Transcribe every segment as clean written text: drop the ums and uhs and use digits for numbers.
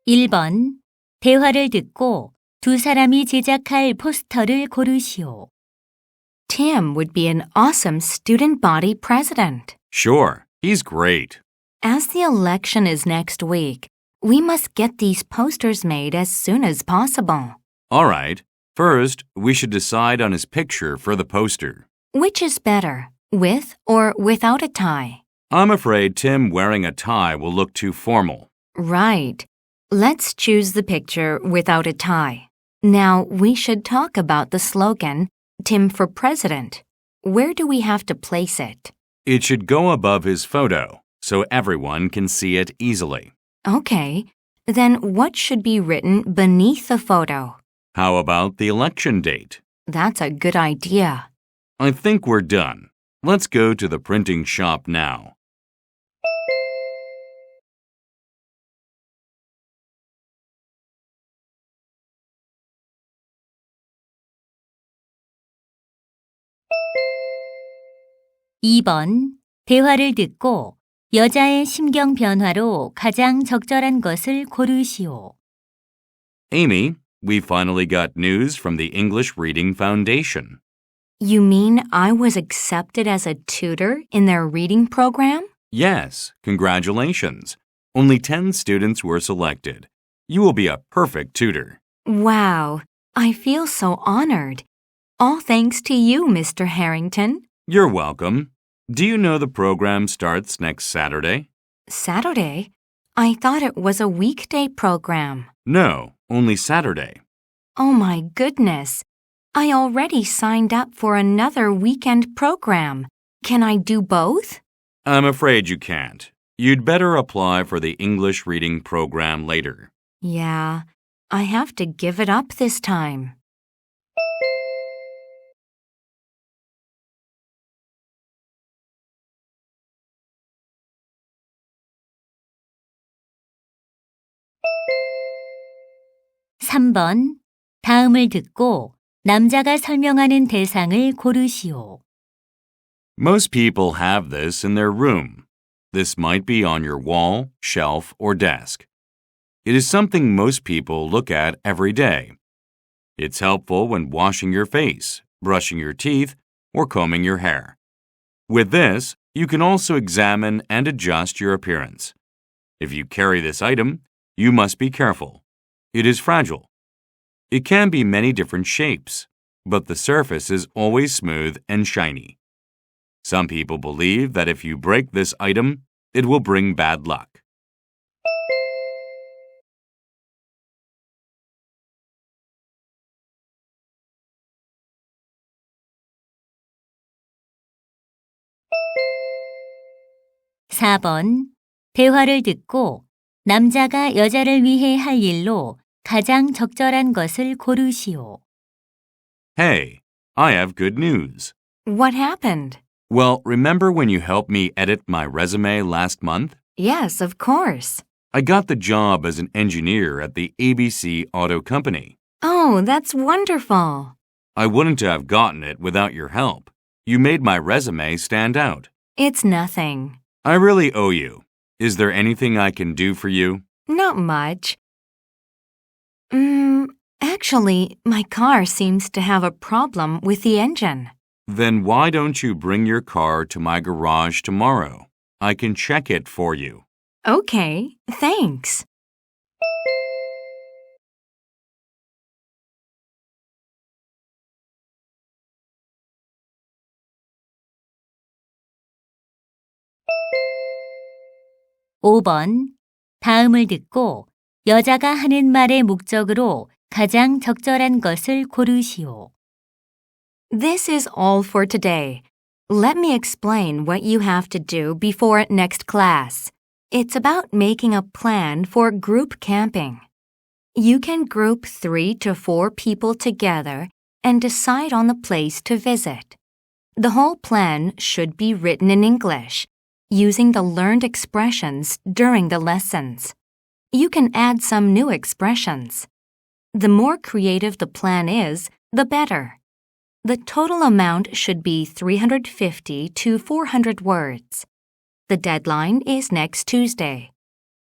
1번. 대화를 듣고 두 사람이 제작할 포스터를 고르시오. Tim would be an awesome student body president. Sure, he's great. As the election is next week, we must get these posters made as soon as possible. All right. First, we should decide on his picture for the poster. Which is better, with or without a tie? I'm afraid Tim wearing a tie will look too formal. Right. Let's choose the picture without a tie. Now, we should talk about the slogan, Tim for President. Where do we have to place it? It should go above his photo, so everyone can see it easily. Okay. Then what should be written beneath the photo? How about the election date? That's a good idea. I think we're done. Let's go to the printing shop now. (2번) 대화를 듣고 여자의 심경 변화로 가장 적절한 것을 고르시오. Amy, we finally got news from the English Reading Foundation. You mean I was accepted as a tutor in their reading program? Yes, congratulations. Only 10 students were selected. You will be a perfect tutor. Wow, I feel so honored. All thanks to you, Mr. Harrington. You're welcome. Do you know the program starts next Saturday? Saturday? I thought it was a weekday program. No, only Saturday. Oh my goodness. I already signed up for another weekend program. Can I do both? I'm afraid you can't. You'd better apply for the English reading program later. Yeah, I have to give it up this time. (3번) 다음을 듣고 남자가 설명하는 대상을 고르시오. Most people have this in their room. This might be on your wall, shelf, or desk. It is something most people look at every day. It's helpful when washing your face, brushing your teeth, or combing your hair. With this, you can also examine and adjust your appearance. If you carry this item, you must be careful. It is fragile. It can be many different shapes, but the surface is always smooth and shiny. Some people believe that if you break this item, it will bring bad luck. (4번) 대화를 듣고 남자가 여자를 위해 할 일로 가장 적절한 것을 고르시오. Hey, I have good news. What happened? Well, remember when you helped me edit my resume last month? Yes, of course. I got the job as an engineer at the ABC Auto Company. Oh, that's wonderful. I wouldn't have gotten it without your help. You made my resume stand out. It's nothing. I really owe you. Is there anything I can do for you? Not much. Actually, my car seems to have a problem with the engine. Then why don't you bring your car to my garage tomorrow? I can check it for you. Okay, thanks. (5번) 다음을 듣고 여자가 하는 말의 목적으로 가장 적절한 것을 고르시오. This is all for today. Let me explain what you have to do before next class. It's about making a plan for group camping. You can group 3 to 4 people together and decide on the place to visit. The whole plan should be written in English, using the learned expressions during the lessons. You can add some new expressions. The more creative the plan is, the better. The total amount should be 350 to 400 words. The deadline is next Tuesday.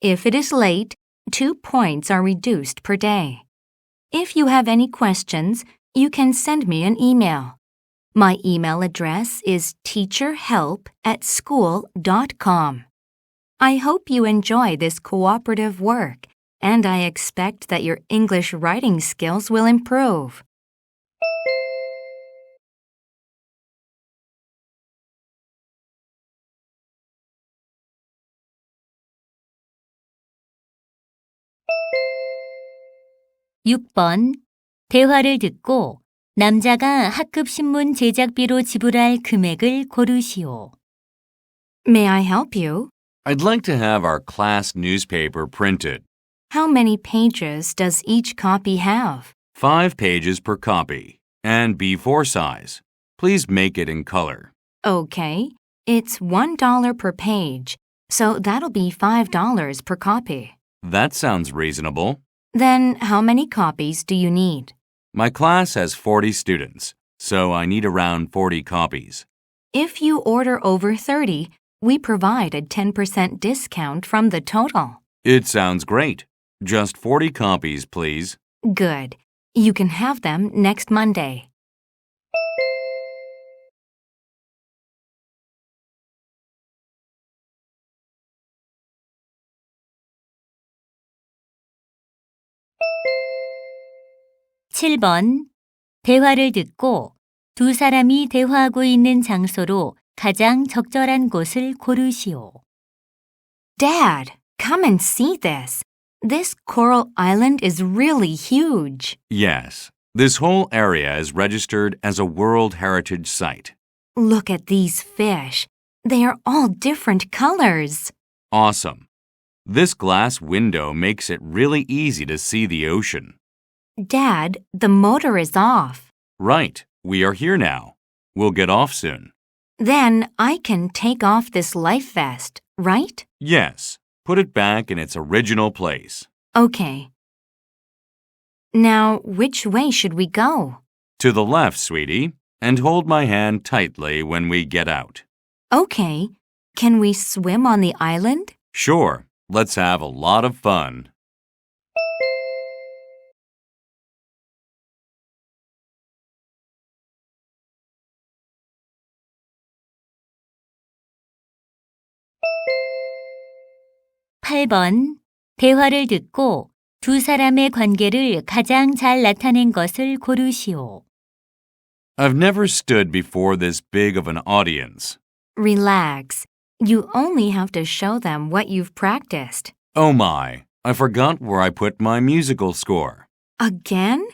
If it is late, 2 points are reduced per day. If you have any questions, you can send me an email. My email address is teacherhelp@school.com. I hope you enjoy this cooperative work, and I expect that your English writing skills will improve. 육 번 대화를 듣고 남자가 학급 신문 제작비로 지불할 금액을 고르시오. May I help you? I'd like to have our class newspaper printed. How many pages does each copy have? 5 pages per copy, and B4 size. Please make it in color. Okay, it's $1 per page, so that'll be $5 per copy. That sounds reasonable. Then how many copies do you need? My class has 40 students, so I need around 40 copies. If you order over 30, we provide a 10% discount from the total. It sounds great. Just 40 copies, please. Good. You can have them next Monday. 칠 번 대화를 듣고 두 사람이 대화하고 있는 장소로 가장 적절한 곳을 고르시오. Dad, come and see this. This coral island is really huge. Yes, this whole area is registered as a World Heritage Site. Look at these fish. They are all different colors. Awesome. This glass window makes it really easy to see the ocean. Dad, the motor is off. Right, we are here now. We'll get off soon. Then I can take off this life vest, right? Yes, put it back in its original place. Okay. Now, which way should we go? To the left, sweetie, and hold my hand tightly when we get out. Okay. Can we swim on the island? Sure, let's have a lot of fun. 팔 번 대화를 듣고 두 사람의 관계를 가장 잘 나타낸 것을 고르시오. I've never stood before this big of an audience. Relax. You only have to show them what you've practiced. Oh my, I forgot where I put my musical score. Again?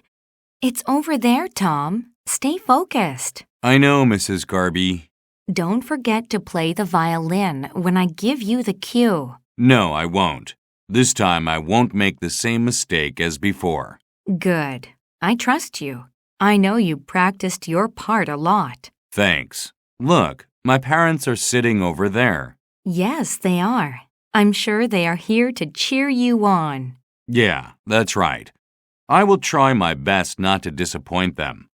It's over there, Tom. Stay focused. I know, Mrs. Garby. Don't forget to play the violin when I give you the cue. No, I won't. This time I won't make the same mistake as before. Good. I trust you. I know you practiced your part a lot. Thanks. Look, my parents are sitting over there. Yes, they are. I'm sure they are here to cheer you on. Yeah, that's right. I will try my best not to disappoint them.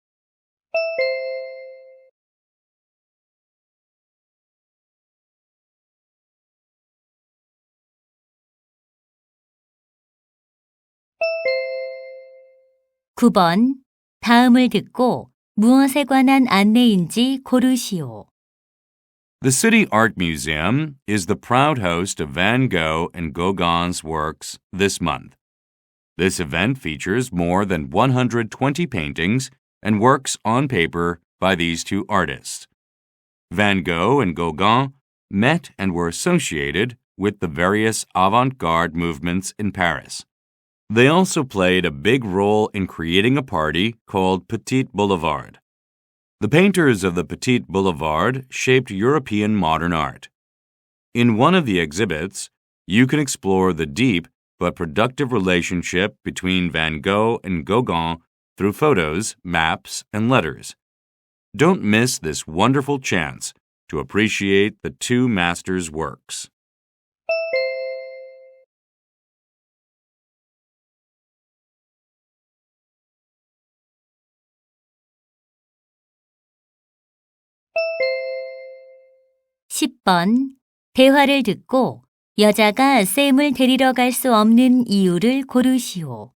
구 번 다음을 듣고 무엇에 관한 안내인지 고르시오. The City Art Museum is the proud host of Van Gogh and Gauguin's works this month. This event features more than 120 paintings and works on paper by these two artists. Van Gogh and Gauguin met and were associated with the various avant-garde movements in Paris. They also played a big role in creating a party called Petit Boulevard. The painters of the Petit Boulevard shaped European modern art. In one of the exhibits, you can explore the deep but productive relationship between Van Gogh and Gauguin through photos, maps, and letters. Don't miss this wonderful chance to appreciate the two masters' works. 십 번 대화를 듣고 여자가 쌤을 데리러 갈 수 없는 이유를 고르시오.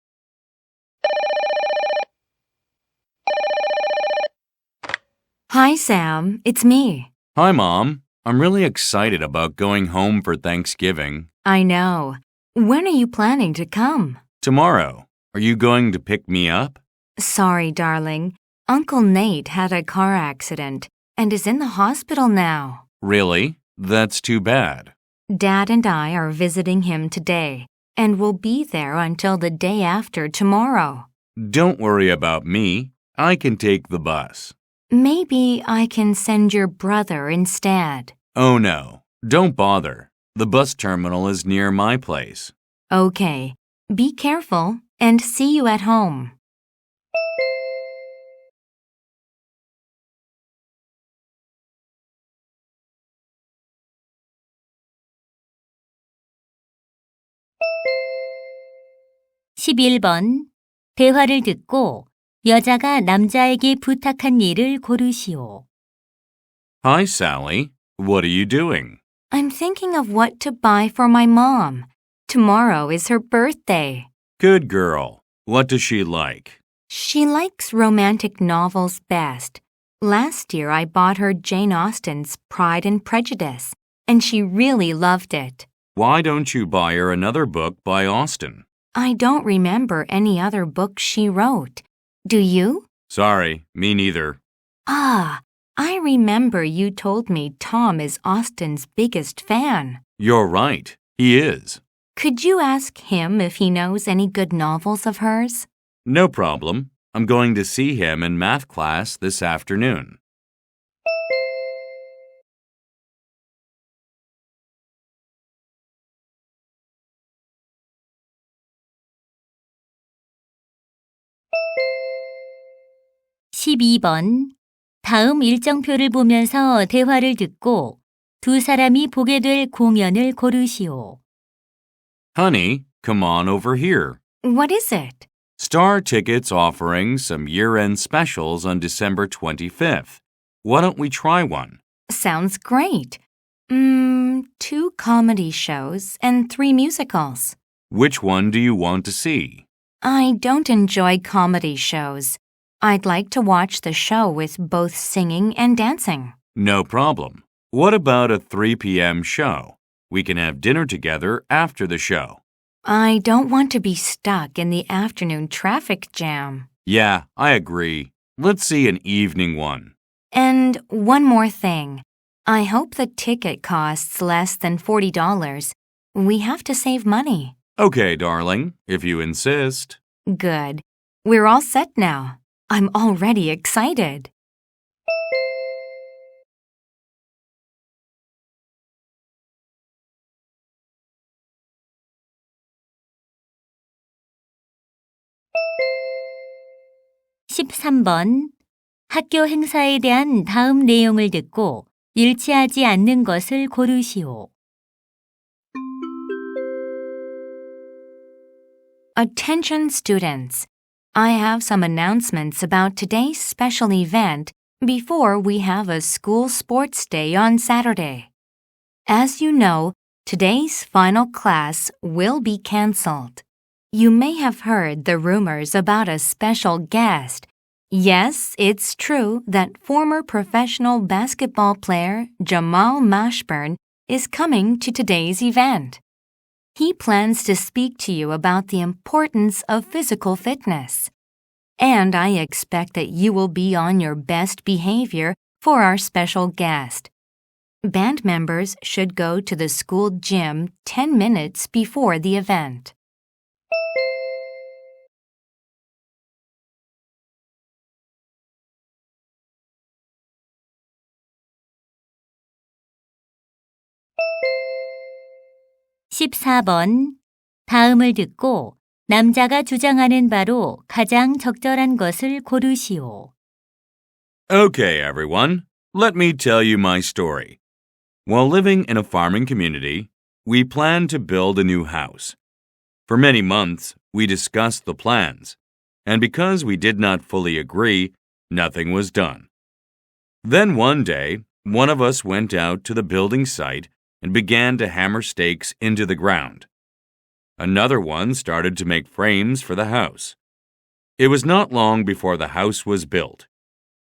Hi, Sam. It's me. Hi, Mom. I'm really excited about going home for Thanksgiving. I know. When are you planning to come? Tomorrow. Are you going to pick me up? Sorry, darling. Uncle Nate had a car accident and is in the hospital now. Really? That's too bad. Dad and I are visiting him today and will be there until the day after tomorrow. Don't worry about me. I can take the bus. Maybe I can send your brother instead. Oh no, don't bother. The bus terminal is near my place. Okay. Be careful and see you at home. (11번) 대화를 듣고 여자가 남자에게 부탁한 일을 고르시오. Hi, Sally. What are you doing? I'm thinking of what to buy for my mom. Tomorrow is her birthday. Good girl. What does she like? She likes romantic novels best. Last year I bought her Jane Austen's Pride and Prejudice, and she really loved it. Why don't you buy her another book by Austen? I don't remember any other books she wrote. Do you? Sorry, me neither. Ah, I remember you told me Tom is Austen's biggest fan. You're right. He is. Could you ask him if he knows any good novels of hers? No problem. I'm going to see him in math class this afternoon. (12번) 다음 일정표를 보면서 대화를 듣고 두 사람이 보게 될 공연을 고르시오. Honey, come on over here. What is it? Star Tickets offering some year-end specials on December 25th. Why don't we try one? Sounds great. 2 comedy shows and 3 musicals. Which one do you want to see? I don't enjoy comedy shows. I'd like to watch the show with both singing and dancing. No problem. What about a 3 p.m. show? We can have dinner together after the show. I don't want to be stuck in the afternoon traffic jam. Yeah, I agree. Let's see an evening one. And one more thing. I hope the ticket costs less than $40. We have to save money. Okay, darling, if you insist. Good. We're all set now. I'm already excited. (13번) 학교 행사에 대한 다음 내용을 듣고 일치하지 않는 것을 고르시오. Attention students. I have some announcements about today's special event before we have a school sports day on Saturday. As you know, today's final class will be canceled. You may have heard the rumors about a special guest. Yes, it's true that former professional basketball player Jamal Mashburn is coming to today's event. He plans to speak to you about the importance of physical fitness. And I expect that you will be on your best behavior for our special guest. Band members should go to the school gym 10 minutes before the event. (14번) 다음을 듣고 남자가 주장하는 바로 가장 적절한 것을 고르시오. Okay, everyone, let me tell you my story. While living in a farming community, we planned to build a new house. For many months, we discussed the plans, and because we did not fully agree, nothing was done. Then one day, one of us went out to the building site and began to hammer stakes into the ground. Another one started to make frames for the house. It was not long before the house was built.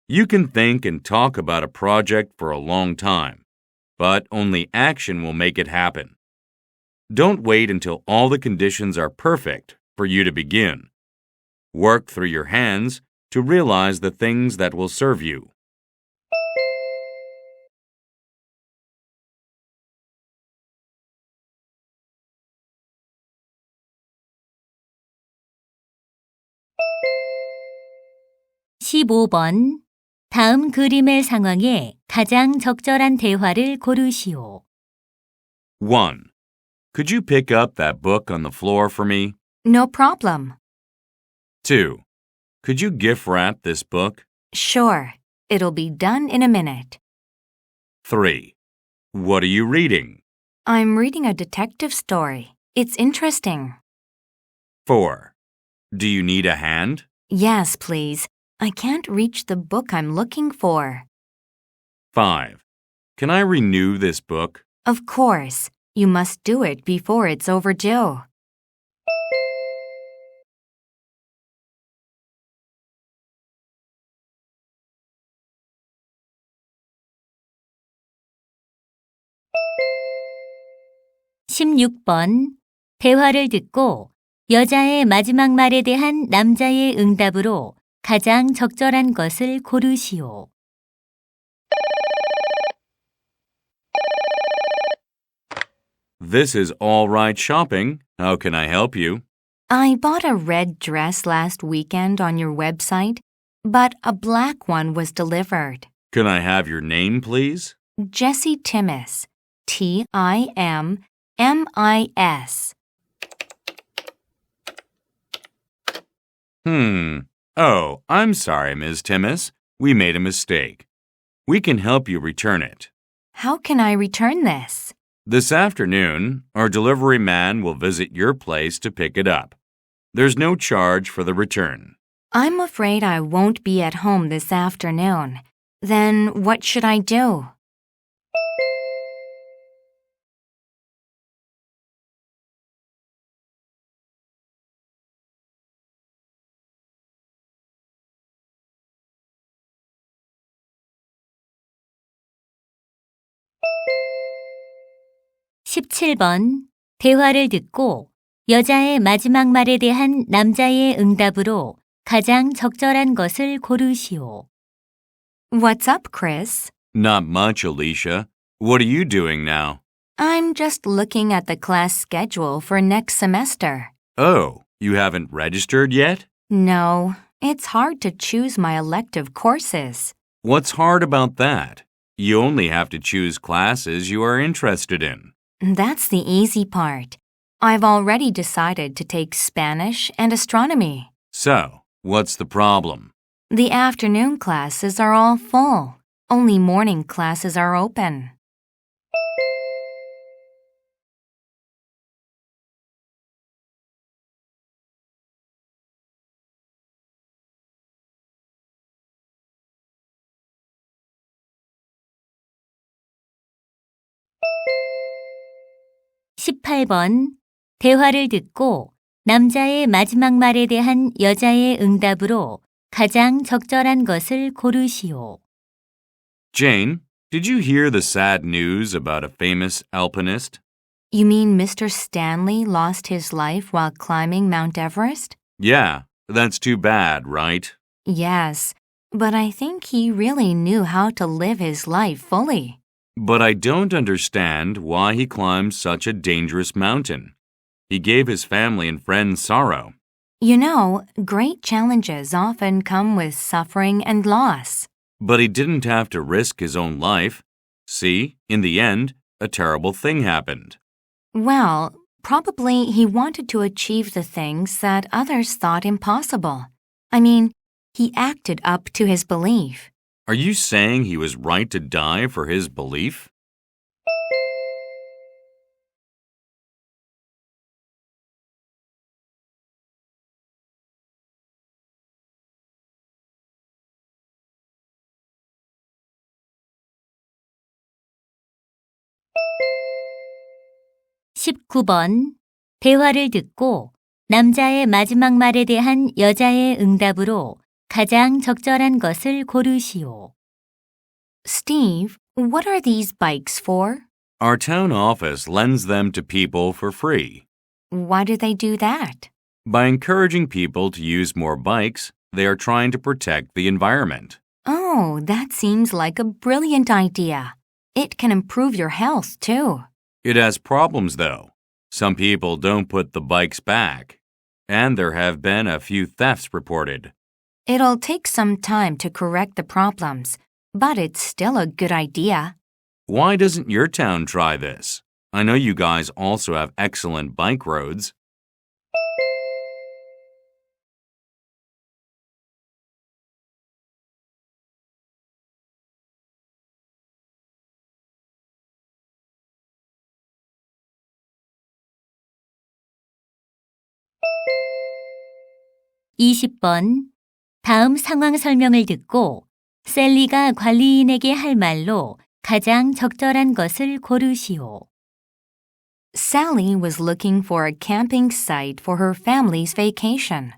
You can think and talk about a project for a long time, but only action will make it happen. Don't wait until all the conditions are perfect for you to begin. Work through your hands to realize the things that will serve you. (15번) 다음 그림의 상황에 가장 적절한 대화를 고르시오. 1. Could you pick up that book on the floor for me? No problem. 2. Could you gift wrap this book? Sure. It'll be done in a minute. 3. What are you reading? I'm reading a detective story. It's interesting. 4. Do you need a hand? Yes, please. I can't reach the book I'm looking for. 5. Can I renew this book? Of course. You must do it before it's overdue. (16번) 대화를 듣고 여자의 마지막 말에 대한 남자의 응답으로 가장 적절한 것을 고르시오. This is all right shopping. How can I help you? I bought a red dress last weekend on your website, but a black one was delivered. Can I have your name, please? Jessie Timmis. Timmis. Oh, I'm sorry, Ms. Timmis. We made a mistake. We can help you return it. How can I return this? This afternoon, our delivery man will visit your place to pick it up. There's no charge for the return. I'm afraid I won't be at home this afternoon. Then what should I do? (17번) 대화를 듣고 여자의 마지막 말에 대한 남자의 응답으로 가장 적절한 것을 고르시오. What's up, Chris? Not much, Alicia. What are you doing now? I'm just looking at the class schedule for next semester. Oh, you haven't registered yet? No, it's hard to choose my elective courses. What's hard about that? You only have to choose classes you are interested in. That's the easy part. I've already decided to take Spanish and astronomy. So, what's the problem? The afternoon classes are all full. Only morning classes are open. (18번) 대화를 듣고 남자의 마지막 말에 대한 여자의 응답으로 가장 적절한 것을 고르시오. Jane, did you hear the sad news about a famous alpinist? You mean Mr. Stanley lost his life while climbing Mount Everest? Yeah, that's too bad, right? Yes, but I think he really knew how to live his life fully. But I don't understand why he climbed such a dangerous mountain. He gave his family and friends sorrow. You know, great challenges often come with suffering and loss. But he didn't have to risk his own life. See, in the end, a terrible thing happened. Well, probably he wanted to achieve the things that others thought impossible. I mean, he acted up to his belief. Are you saying he was right to die for his belief? 19번. 대화를 듣고 남자의 마지막 말에 대한 여자의 응답으로 가장 적절한 것을 고르시오. Steve, what are these bikes for? Our town office lends them to people for free. Why do they do that? By encouraging people to use more bikes, they are trying to protect the environment. Oh, that seems like a brilliant idea. It can improve your health, too. It has problems, though. Some people don't put the bikes back, and there have been a few thefts reported. It'll take some time to correct the problems, but it's still a good idea. Why doesn't your town try this? I know you guys also have excellent bike roads. (20번) 다음 상황 설명을 듣고 셀리가 관리인에게 할 말로 가장 적절한 것을 고르시오. Sally was looking for a camping site for her family's vacation.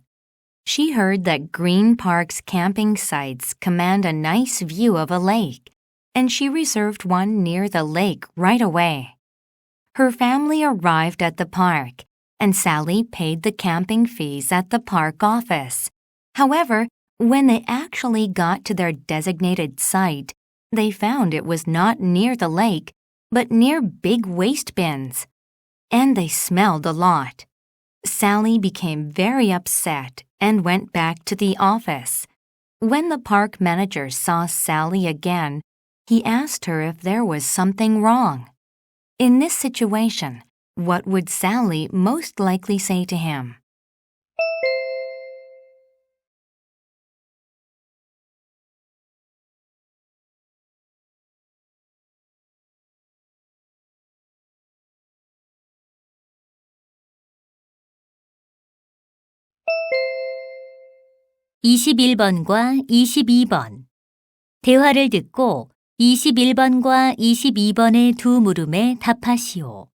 She heard that Green Park's camping sites command a nice view of a lake, and she reserved one near the lake right away. Her family arrived at the park, and Sally paid the camping fees at the park office. However, when they actually got to their designated site, they found it was not near the lake, but near big waste bins. And they smelled a lot. Sally became very upset and went back to the office. When the park manager saw Sally again, he asked her if there was something wrong. In this situation, what would Sally most likely say to him? (21번과 22번) 대화를 듣고 21번과 22번의 두 물음에 답하시오.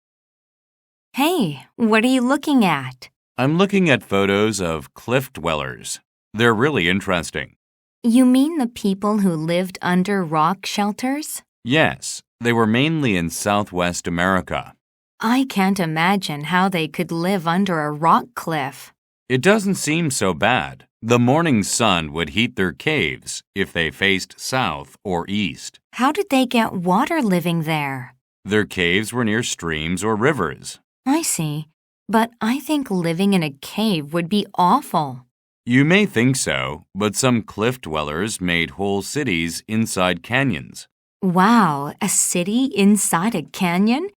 Hey, what are you looking at? I'm looking at photos of cliff dwellers. They're really interesting. You mean the people who lived under rock shelters? Yes, they were mainly in Southwest America. I can't imagine how they could live under a rock cliff. It doesn't seem so bad. The morning sun would heat their caves if they faced south or east. How did they get water living there? Their caves were near streams or rivers. I see. But I think living in a cave would be awful. You may think so, but some cliff dwellers made whole cities inside canyons. Wow, a city inside a canyon?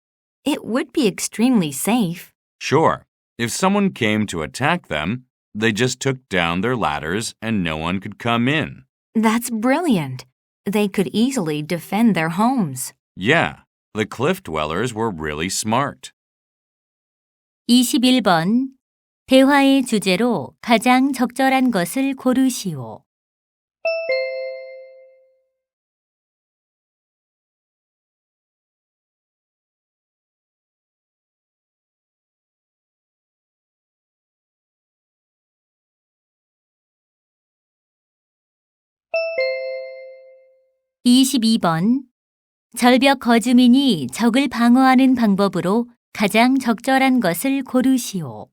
It would be extremely safe. Sure, if someone came to attack them, they just took down their ladders and no one could come in. That's brilliant. They could easily defend their homes. Yeah, the cliff dwellers were really smart. 21번 대화의 주제로 가장 적절한 것을 고르시오. (22번) 절벽 거주민이 적을 방어하는 방법으로 가장 적절한 것을 고르시오.